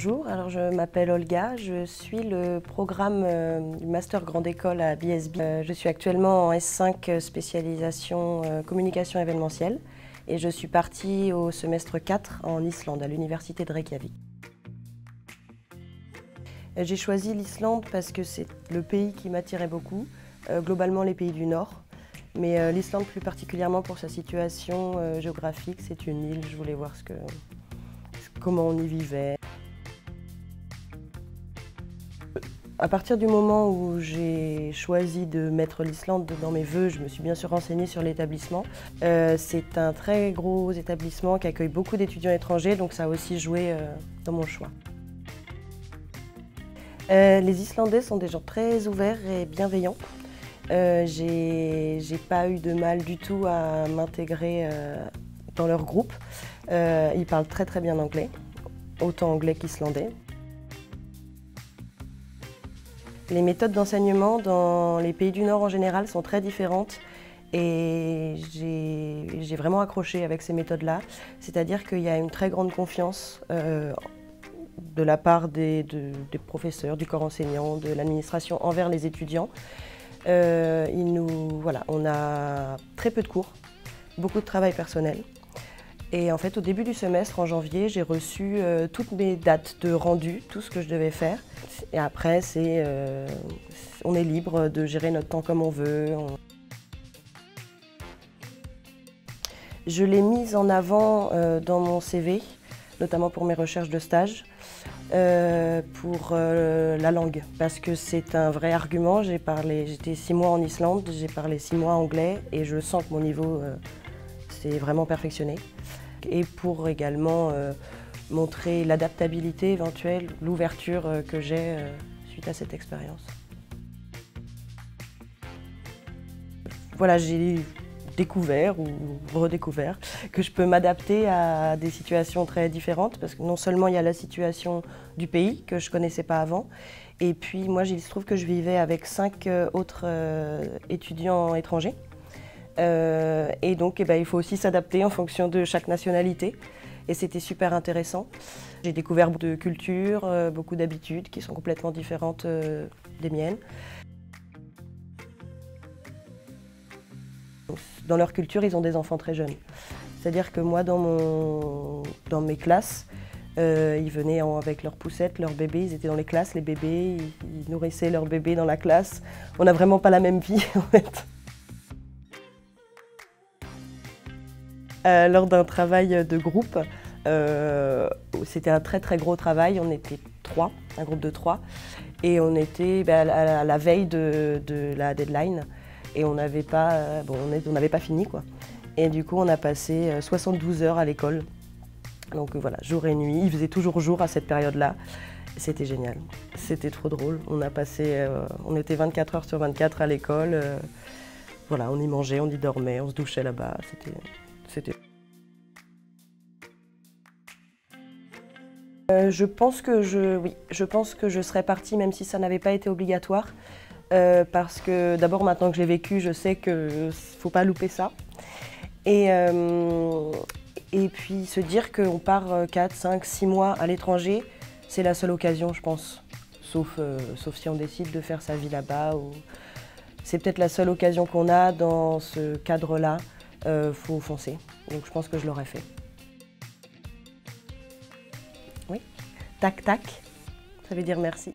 Bonjour, alors je m'appelle Olga, je suis le programme du Master Grande École à BSB. Je suis actuellement en S5 spécialisation communication événementielle et je suis partie au semestre 4 en Islande, à l'université de Reykjavik. J'ai choisi l'Islande parce que c'est le pays qui m'attirait beaucoup, globalement les pays du Nord, mais l'Islande plus particulièrement pour sa situation géographique. C'est une île, je voulais voir comment on y vivait. À partir du moment où j'ai choisi de mettre l'Islande dans mes vœux, je me suis bien sûr renseignée sur l'établissement. C'est un très gros établissement qui accueille beaucoup d'étudiants étrangers, donc ça a aussi joué dans mon choix. Les Islandais sont des gens très ouverts et bienveillants. J'ai pas eu de mal du tout à m'intégrer dans leur groupe. Ils parlent très bien anglais, autant anglais qu'islandais. Les méthodes d'enseignement dans les pays du Nord en général sont très différentes et j'ai vraiment accroché avec ces méthodes-là. C'est-à-dire qu'il y a une très grande confiance de la part des professeurs, du corps enseignant, de l'administration envers les étudiants. On a très peu de cours, beaucoup de travail personnel. Et en fait, au début du semestre, en janvier, j'ai reçu toutes mes dates de rendu, tout ce que je devais faire. Et après, on est libre de gérer notre temps comme on veut. Je l'ai mise en avant dans mon CV, notamment pour mes recherches de stage, pour la langue, parce que c'est un vrai argument. J'étais 6 mois en Islande, j'ai parlé 6 mois anglais et je sens que mon niveau s'est vraiment perfectionné. Et pour également montrer l'adaptabilité éventuelle, l'ouverture que j'ai suite à cette expérience. Voilà, j'ai découvert ou redécouvert que je peux m'adapter à des situations très différentes parce que non seulement il y a la situation du pays que je ne connaissais pas avant, et puis moi il se trouve que je vivais avec 5 autres étudiants étrangers. Et donc il faut aussi s'adapter en fonction de chaque nationalité et c'était super intéressant. J'ai découvert beaucoup de cultures, beaucoup d'habitudes qui sont complètement différentes des miennes. Dans leur culture, ils ont des enfants très jeunes. C'est-à-dire que moi, dans mes classes, ils venaient avec leurs poussettes, leurs bébés, ils étaient dans les classes, les bébés, ils nourrissaient leurs bébés dans la classe. On n'a vraiment pas la même vie en fait. Lors d'un travail de groupe, c'était un très gros travail, on était 3, un groupe de 3, et on était à la veille de la deadline, et on n'avait pas fini quoi. Et du coup on a passé 72 heures à l'école, donc voilà, jour et nuit, il faisait toujours jour à cette période-là, c'était génial, c'était trop drôle, on était 24 heures sur 24 à l'école, voilà, on y mangeait, on y dormait, on se douchait là-bas, je pense que je serais partie même si ça n'avait pas été obligatoire. Parce que d'abord maintenant que je l'ai vécu, je sais qu'il ne faut pas louper ça. Et puis se dire qu'on part 4, 5, 6 mois à l'étranger, c'est la seule occasion je pense. Sauf si on décide de faire sa vie là-bas. C'est peut-être la seule occasion qu'on a dans ce cadre-là. Faut foncer. Donc je pense que je l'aurais fait. Oui. Tac tac, ça veut dire merci.